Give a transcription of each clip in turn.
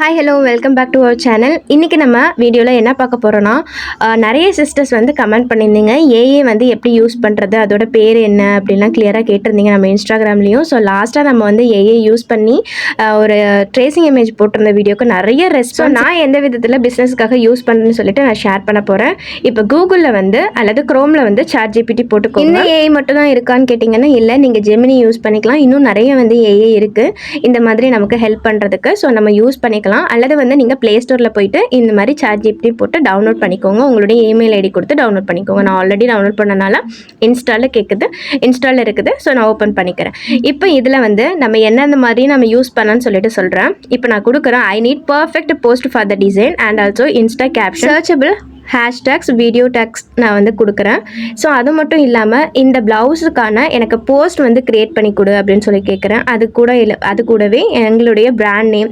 Hi hello welcome back to our channel. இன்றைக்கி நம்ம வீடியோவில் என்ன பார்க்க போகிறோன்னா, நிறைய சிஸ்டர்ஸ் வந்து கமெண்ட் பண்ணியிருந்தீங்க, ஏஏ வந்து எப்படி யூஸ் பண்ணுறது, அதோட பேர் என்ன அப்படின்லாம் கிளியராக கேட்டிருந்தீங்க நம்ம இன்ஸ்டாகிராம்லேயும். ஸோ லாஸ்ட்டாக நம்ம வந்து ஏஏ யூஸ் பண்ணி ஒரு ட்ரேசிங் இமேஜ் போட்டிருந்த வீடியோக்கு நிறைய ரெஸ்பான்ஸ். நான் எந்த விதத்தில் பிஸ்னஸ்க்காக யூஸ் பண்ணுறேன்னு சொல்லிட்டு நான் ஷேர் பண்ண போகிறேன். இப்போ கூகுளில் வந்து அல்லது க்ரோமில் வந்து ChatGPT போட்டுக்கோங்க. இந்த ஏஐ மட்டும் தான் இருக்கான்னு கேட்டிங்கன்னா இல்லை, நீங்கள் ஜெமினி யூஸ் பண்ணிக்கலாம். இன்னும் நிறைய வந்து ஏஐ இருக்குது இந்த மாதிரி நமக்கு ஹெல்ப் பண்ணுறதுக்கு. ஸோ நம்ம யூஸ் பண்ணிக்கலாம். அல்லது வந்து நீங்கள் ப்ளே ஸ்டோரில் போயிட்டு இந்த மாதிரி ChatGPT போட்டு டவுன்லோட் பண்ணிக்கோங்க. உங்களுடைய இமெயில் ஐடி கொடுத்து டவுன்லோட் பண்ணிக்கோங்க. நான் ஆல்ரெடி டவுன்லோட் பண்ணனால இன்ஸ்டாலில் இருக்குது. ஸோ நான் ஓப்பன் பண்ணிக்கிறேன். இப்போ இதில் வந்து நம்ம என்னென்ன மாதிரி நம்ம யூஸ் பண்ணலான்னு சொல்லிட்டு சொல்கிறேன். இப்போ நான் கொடுக்குறேன், I need perfect post for the design and also Insta caption searchable hashtags video tags நான் வந்து கொடுக்குறேன். ஸோ அது மட்டும் இல்லாமல் இந்த ப்ளவுஸுக்கான எனக்கு போஸ்ட் வந்து க்ரியேட் பண்ணி கொடு அப்படின்னு சொல்லி கேட்குறேன். அது கூடவே எங்களுடைய பிராண்ட் நேம்,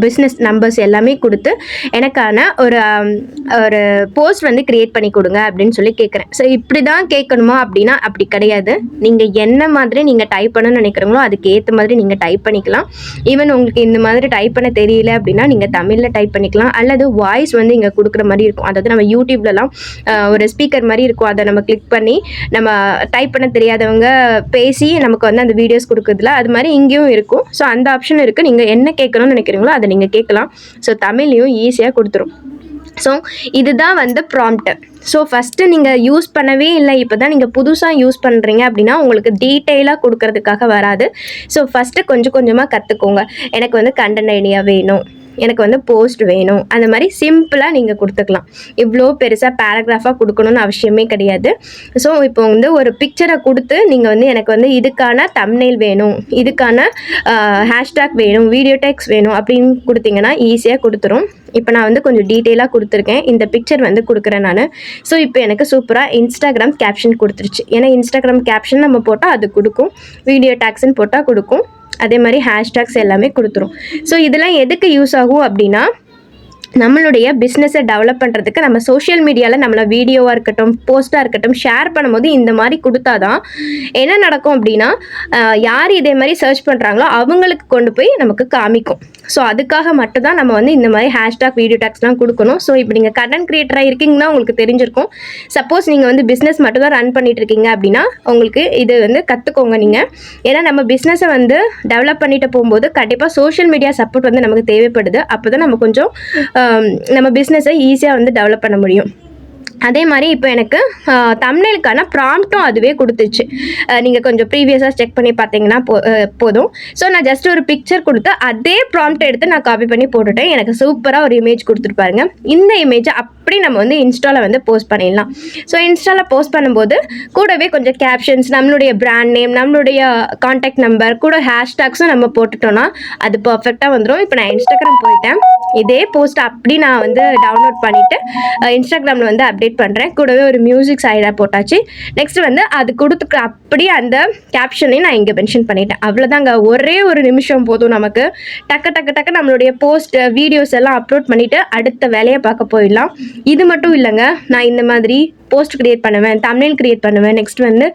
பிஸ்னஸ் நம்பர்ஸ் எல்லாமே கொடுத்து எனக்கான ஒரு போஸ்ட் வந்து க்ரியேட் பண்ணி கொடுங்க அப்படின்னு சொல்லி கேட்குறேன். ஸோ இப்படி தான் கேட்கணுமா அப்படின்னா அப்படி கிடையாது. நீங்கள் என்ன மாதிரி நீங்கள் டைப் பண்ணணும்னு நினைக்கிறீங்களோ அதுக்கு ஏற்ற மாதிரி நீங்கள் டைப் பண்ணிக்கலாம். ஈவன் உங்களுக்கு இந்த மாதிரி டைப் பண்ண தெரியல அப்படின்னா நீங்கள் தமிழில் டைப் பண்ணிக்கலாம். அல்லது வாய்ஸ் வந்து இங்கே கொடுக்குற மாதிரி இருக்கும். அதாவது நம்ம யூடியூப்லலாம் ஒரு ஸ்பீக்கர் மாதிரி இருக்கும், அதை நம்ம கிளிக் பண்ணி நம்ம டைப் பண்ண தெரியாதவங்க பேசி நமக்கு வந்து அந்த வீடியோஸ் கொடுக்குறதுல அது மாதிரி இங்கேயும் இருக்கும். ஸோ அந்த ஆப்ஷன் இருக்குது. நீங்கள் என்ன கேட்கணும்னு நினைக்கிறீங்களோ அதை நீங்கள் கேட்கலாம். ஸோ தமிழ்லையும் ஈஸியாக கொடுத்துரும். ஸோ இதுதான் வந்து ப்ராம்ப்ட். ஸோ ஃபஸ்ட்டு நீங்கள் யூஸ் பண்ணவே இல்லை, இப்போ தான் நீங்கள் புதுசாக யூஸ் பண்ணுறீங்க அப்படின்னா உங்களுக்கு டீட்டெயிலாக கொடுக்கறதுக்காக வராது. ஸோ ஃபஸ்ட்டு கொஞ்சம் கொஞ்சமாக கற்றுக்கோங்க. எனக்கு வந்து கண்டென்ட் ஐடியா வேணும், எனக்கு வந்து போஸ்ட் வேணும், அந்த மாதிரி சிம்பிளாக நீங்கள் கொடுத்துக்கலாம். இவ்வளோ பெருசாக பேராகிராஃபாக கொடுக்கணும்னு அவசியமே கிடையாது. ஸோ இப்போ வந்து ஒரு பிக்சரை கொடுத்து நீங்கள் வந்து எனக்கு வந்து இதுக்கான தம்ப்நெயில் வேணும், இதுக்கான ஹேஷ்டேக் வேணும், வீடியோ டேக்ஸ் வேணும் அப்படின்னு கொடுத்தீங்கன்னா ஈஸியாக கொடுத்துரும். இப்போ நான் வந்து கொஞ்சம் டீட்டெயிலாக கொடுத்துருக்கேன். இந்த பிக்சர் வந்து கொடுக்குறேன் நான். ஸோ இப்போ எனக்கு சூப்பராக இன்ஸ்டாகிராம் கேப்ஷன் கொடுத்துருச்சு. ஏன்னா இன்ஸ்டாகிராம் கேப்ஷன் நம்ம போட்டால் அது கொடுக்கும், வீடியோ டேக்ஸ்ன்னு போட்டால் கொடுக்கும், அதே மாதிரி ஹேஷ்டேக்ஸ் எல்லாமே கொடுத்துரும். ஸோ இதெல்லாம் எதுக்கு யூஸ் ஆகும் அப்படின்னா, நம்மளுடைய பிஸ்னஸை டெவலப் பண்ணுறதுக்கு நம்ம சோஷியல் மீடியாவில் நம்மளை வீடியோவாக இருக்கட்டும், போஸ்ட்டாக இருக்கட்டும் ஷேர் பண்ணும்போது இந்த மாதிரி கொடுத்தா தான் என்ன நடக்கும் அப்படின்னா, யார் இதே மாதிரி சர்ச் பண்ணுறாங்களோ அவங்களுக்கு கொண்டு போய் நமக்கு காமிக்கும். ஸோ அதுக்காக மட்டும்தான் நம்ம வந்து இந்த மாதிரி ஹேஷ்டாக் வீடியோ டேக்ஸ்லாம் கொடுக்கணும். ஸோ இப்போ நீங்கள் கண்டென்ட் க்ரியேட்டராக இருக்கீங்கன்னா உங்களுக்கு தெரிஞ்சிருக்கும். சப்போஸ் நீங்கள் வந்து பிஸ்னஸ் மட்டும் தான் ரன் பண்ணிட்டு இருக்கீங்க அப்படின்னா உங்களுக்கு இது வந்து கற்றுக்கோங்க நீங்கள். ஏன்னா நம்ம பிஸ்னஸை வந்து டெவலப் பண்ணிட்டு போகும்போது கண்டிப்பாக சோஷியல் மீடியா சப்போர்ட் வந்து நமக்கு தேவைப்படுது. அப்போ தான் நம்ம கொஞ்சம் நம்ம பிஸ்னஸை ஈஸியாக வந்து டெவலப் பண்ண முடியும். அதே மாதிரி இப்போ எனக்கு தம்ப்நெயிலுக்கான ப்ராம்ப்ட்டும் அதுவே கொடுத்துச்சு. நீங்கள் கொஞ்சம் ப்ரீவியஸாக செக் பண்ணி பார்த்தீங்கன்னா போதும். ஸோ நான் ஜஸ்ட் ஒரு பிக்சர் கொடுத்து அதே ப்ராம்ப்ட் எடுத்து நான் காப்பி பண்ணி போட்டுட்டேன். எனக்கு சூப்பராக ஒரு இமேஜ் கொடுத்துருப்பாருங்க. இந்த இமேஜை அப்படி நம்ம வந்து இன்ஸ்டாவில் வந்து போஸ்ட் பண்ணிடலாம். ஸோ இன்ஸ்டாவில் போஸ்ட் பண்ணும்போது கூடவே கொஞ்சம் கேப்ஷன்ஸ், நம்மளுடைய பிராண்ட் நேம், நம்மளுடைய கான்டாக்ட் நம்பர் கூட ஹேஷ்டாக்ஸும் நம்ம போட்டுட்டோன்னா அது பர்ஃபெக்டாக வந்துடும். இப்போ நான் இன்ஸ்டாகிராம் போயிட்டேன். இதே போஸ்ட் அப்படி நான் வந்து டவுன்லோட் பண்ணிவிட்டு இன்ஸ்டாகிராமில் வந்து அப்டேட் பண்ணுறேன். கூடவே ஒரு மியூசிக் சைடாக போட்டாச்சு. நெக்ஸ்ட் வந்து அது கொடுத்துக்க அப்படியே அந்த கேப்ஷனையும் நான் இங்கே மென்ஷன் பண்ணிட்டேன். அவ்வளோதாங்க, ஒரே ஒரு நிமிஷம் போதும் நமக்கு. டக்கு நம்மளுடைய போஸ்ட் வீடியோஸ் எல்லாம் அப்லோட் பண்ணிவிட்டு அடுத்த வேலையை பார்க்க போயிடலாம். இது மட்டும் இல்லைங்க, நான் இந்த மாதிரி போஸ்ட் க்ரியேட் பண்ணுவேன், தம்ப்நெயில் க்ரியேட் பண்ணுவேன், நெக்ஸ்ட் வந்து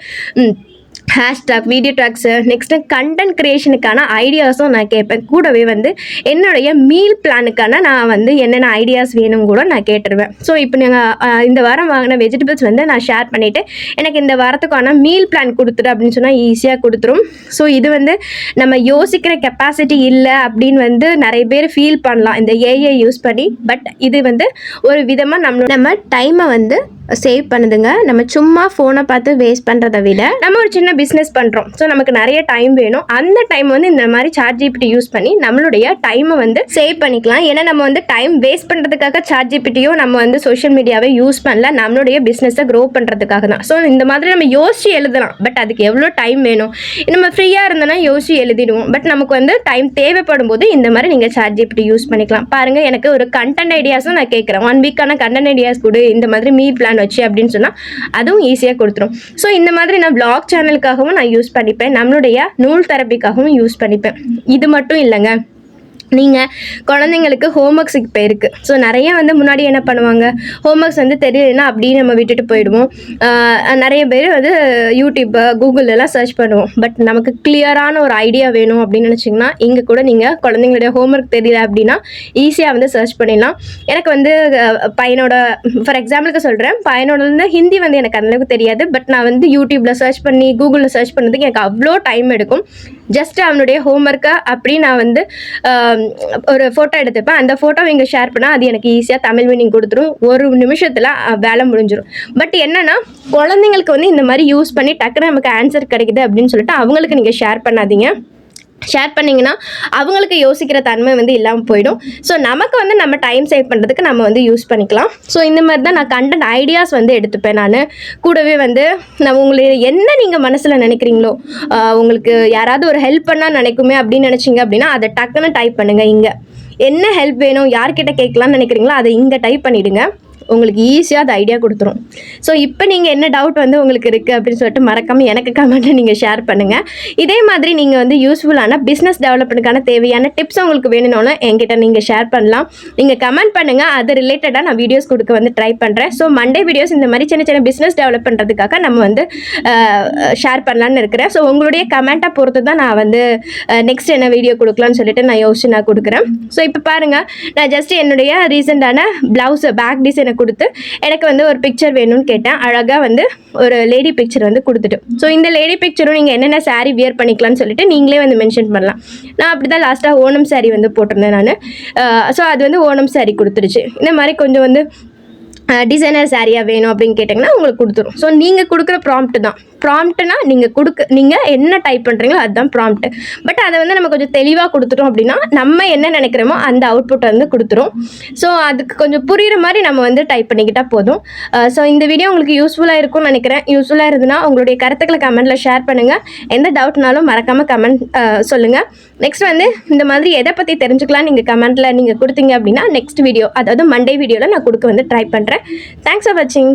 hashtag, video tags, next content க்ரியேஷனுக்கான ஐடியாஸும் நான் கேட்பேன். கூடவே வந்து என்னுடைய மீல் பிளானுக்கான நான் வந்து என்னென்ன ஐடியாஸ் வேணும் கூட நான் கேட்டுருவேன். ஸோ இப்போ நீங்கள் இந்த வாரம் வாங்கின வெஜிடபிள்ஸ் வந்து நான் ஷேர் பண்ணிவிட்டு எனக்கு இந்த வாரத்துக்கான மீல் பிளான் கொடுத்துரு அப்படின்னு சொன்னால் ஈஸியாக கொடுத்துரும். ஸோ இது வந்து நம்ம யோசிக்கிற கெப்பாசிட்டி இல்லை அப்படின்னு வந்து நிறைய பேர் ஃபீல் பண்ணலாம் இந்த ஏஐ யூஸ் பண்ணி. பட் இது வந்து ஒரு விதமாக நம்ம டைமை வந்து சேவ் பண்ணுதுங்க. நம்ம சும்மா ஃபோனை பார்த்து வேஸ்ட் பண்ணுறதை விட நம்ம ஒரு சின்ன பிஸ்னஸ் பண்ணுறோம், ஸோ நமக்கு நிறைய டைம் வேணும். அந்த டைம் வந்து இந்த மாதிரி ChatGPT யூஸ் பண்ணி நம்மளுடைய டைமை வந்து சேவ் பண்ணிக்கலாம். ஏன்னா நம்ம வந்து டைம் வேஸ்ட் பண்ணுறதுக்காக ChatGPTயோ நம்ம வந்து சோஷியல் மீடியாவை யூஸ் பண்ணல, நம்மளுடைய பிஸ்னஸை க்ரோ பண்ணுறதுக்காக தான். ஸோ இந்த மாதிரி நம்ம யோசிச்சு எழுதலாம். பட் அதுக்கு எவ்வளோ டைம் வேணும்? நம்ம ஃப்ரீயாக இருந்தோன்னா யோசிச்சு எழுதிடுவோம். பட் நமக்கு வந்து டைம் தேவைப்படும் போது இந்த மாதிரி நீங்கள் ChatGPT யூஸ் பண்ணிக்கலாம். பாருங்கள், எனக்கு ஒரு கண்டென்ட் ஐடியாஸும் நான் கேட்குறேன். 1 வீக்கான கண்டென்ட் ஐடியாஸ் கொடு, இந்த மாதிரி மீல் பிளான் வச்சு அப்படின்னு சொன்னால் அதுவும் ஈஸியாக கொடுத்துரும். ஸோ இந்த மாதிரி நான் வ்ளாக் சேனலுக்காகவும் நான் யூஸ் பண்ணிப்பேன், நம்மளுடைய நூல் தெரப்பிக்காகவும் யூஸ் பண்ணிப்பேன். இது மட்டும் இல்லைங்க, நீங்கள் குழந்தைங்களுக்கு ஹோம்ஒர்க்ஸ் இப்போ இருக்குது. ஸோ நிறைய வந்து முன்னாடி என்ன பண்ணுவாங்க, ஹோம்ஒர்க்ஸ் வந்து தெரியலைன்னா அப்படியே நம்ம விட்டுட்டு போயிடுவோம். நிறைய பேர் வந்து யூடியூப்பு கூகுளெலாம் சர்ச் பண்ணுவோம். பட் நமக்கு கிளியரான ஒரு ஐடியா வேணும் அப்படின்னு நினச்சிங்கன்னா இங்கே கூட நீங்கள் குழந்தைங்களுடைய ஹோம்ஒர்க் தெரியல அப்படின்னா ஈஸியாக வந்து சர்ச் பண்ணிடலாம். எனக்கு வந்து பையனோட ஃபார் எக்ஸாம்பிளுக்கு சொல்கிறேன், பையனோட வந்து ஹிந்தி வந்து எனக்கு அந்தளவுக்கு தெரியாது. பட் நான் வந்து யூடியூப்பில் சர்ச் பண்ணி கூகுளில் சர்ச் பண்ணுறதுக்கு எனக்கு அவ்வளோ டைம் எடுக்கும். ஜஸ்ட் அவனுடைய ஹோம்ஒர்க்கை அப்படி நான் வந்து ஒரு ஃபோட்டோ எடுத்துப்பேன். அந்த ஃபோட்டோவை இங்கே ஷேர் பண்ணால் அது எனக்கு ஈஸியாக தமிழ் மீனிங் கொடுத்துரும். ஒரு நிமிஷத்தில் வேலை முடிஞ்சிடும். பட் என்னென்னா குழந்தைங்களுக்கு வந்து இந்த மாதிரி யூஸ் பண்ணி டக்குன்னு நமக்கு ஆன்சர் கிடைக்குது அப்படின்னு சொல்லிட்டு அவங்களுக்கு நீங்கள் ஷேர் பண்ணாதீங்க. ஷேர் பண்ணிங்கன்னா அவங்களுக்கு யோசிக்கிற தன்மை வந்து இல்லாமல் போயிடும். ஸோ நமக்கு வந்து நம்ம டைம் சேவ் பண்ணுறதுக்கு நம்ம வந்து யூஸ் பண்ணிக்கலாம். ஸோ இந்த மாதிரி தான் நான் கண்டென்ட் ஐடியாஸ் வந்து எடுத்துப்பேன். நான் கூடவே வந்து நான் உங்களுக்கு என்ன நீங்கள் மனசில் நினைக்கிறீங்களோ, உங்களுக்கு யாராவது ஒரு ஹெல்ப் பண்ணால் நினைக்குமே அப்படின்னு நினச்சிங்க அப்படின்னா அதை டக்குன்னு டைப் பண்ணுங்கள். இங்கே என்ன ஹெல்ப் வேணும், யார்கிட்ட கேட்கலான்னு நினைக்கிறீங்களோ அதை இங்கே டைப் பண்ணிவிடுங்க. உங்களுக்கு ஈஸியாக அது ஐடியா கொடுத்துரும். ஸோ இப்போ நீங்கள் என்ன டவுட் வந்து உங்களுக்கு இருக்குது அப்படின்னு சொல்லிட்டு மறக்காமல் எனக்கு கமெண்ட்டில் நீங்கள் ஷேர் பண்ணுங்கள். இதே மாதிரி நீங்கள் வந்து யூஸ்ஃபுல்லான பிஸ்னஸ் டெவலப்மெண்ட்டுக்கான தேவையான டிப்ஸ் உங்களுக்கு வேணும்னாலும் என்கிட்ட நீங்கள் ஷேர் பண்ணலாம். நீங்கள் கமெண்ட் பண்ணுங்கள், அது ரிலேட்டடாக நான் வீடியோஸ் கொடுக்க வந்து ட்ரை பண்ணுறேன். ஸோ மண்டே வீடியோஸ் இந்த மாதிரி சின்ன சின்ன பிஸ்னஸ் டெவலப் பண்ணுறதுக்காக நம்ம வந்து ஷேர் பண்ணலான்னு இருக்கிறேன். ஸோ உங்களுடைய கமெண்ட்டை பொறுத்து தான் நான் வந்து நெக்ஸ்ட் என்ன வீடியோ கொடுக்கலான்னு சொல்லிட்டு நான் யோசிச்சு நான் கொடுக்குறேன். ஸோ இப்போ பாருங்கள், நான் ஜஸ்ட் என்னுடைய ரீசெண்டான ப்ளவுஸ் பேக் டிசைனை கொடுத்து எனக்கு வந்து ஒரு பிக்சர் வேணும்னு கேட்டேன். அழகாக வந்து ஒரு லேடி பிக்சர் வந்து கொடுத்துட்டு, ஸோ இந்த லேடி பிக்சரும் நீங்கள் என்னென்ன சாரீ வியர் பண்ணிக்கலாம்னு சொல்லிட்டு நீங்களே வந்து மென்ஷன் பண்ணலாம். நான் அப்படி தான் லாஸ்ட்டாக ஓணம் சாரீ வந்து போட்டிருந்தேன் நான். ஸோ அது வந்து ஓணம் சாரீ கொடுத்துருச்சு. இந்த மாதிரி கொஞ்சம் வந்து டிசைனர் சாரியாக வேணும் அப்படின்னு கேட்டிங்கன்னா உங்களுக்கு கொடுத்துரும். ஸோ நீங்கள் கொடுக்குற ப்ராம்ப்ட் தான். ப்ராம்ப்ட்னா நீங்கள் என்ன டைப் பண்ணுறீங்களோ அதுதான் ப்ராம்ப்ட். பட் அதை வந்து நம்ம கொஞ்சம் தெளிவாக கொடுத்துட்டோம் அப்படின்னா நம்ம என்ன நினைக்கிறோமோ அந்த அவுட்புட் வந்து கொடுத்துரும். ஸோ அதுக்கு கொஞ்சம் புரிகிற மாதிரி நம்ம வந்து டைப் பண்ணிக்கிட்டால் போதும். ஸோ இந்த வீடியோ உங்களுக்கு யூஸ்ஃபுல்லாக இருக்கும்னு நினைக்கிறேன். யூஸ்ஃபுல்லாக இருந்ததுன்னா உங்களுடைய கருத்துக்களை கமெண்ட்டில் ஷேர் பண்ணுங்கள். எந்த டவுட்னாலும் மறக்காமல் கமெண்ட் சொல்லுங்கள். நெக்ஸ்ட் வந்து இந்த மாதிரி எதை பற்றி தெரிஞ்சுக்கலாம் நீங்கள் கமெண்ட்டில் நீங்கள் கொடுத்தீங்க அப்படின்னா நெக்ஸ்ட் வீடியோ, அதாவது மண்டே வீடியோவில் நான் கொடுக்க வந்து ட்ரை பண்ணுறேன். தேங்க்ஸ் ஃபார் வாட்சிங்.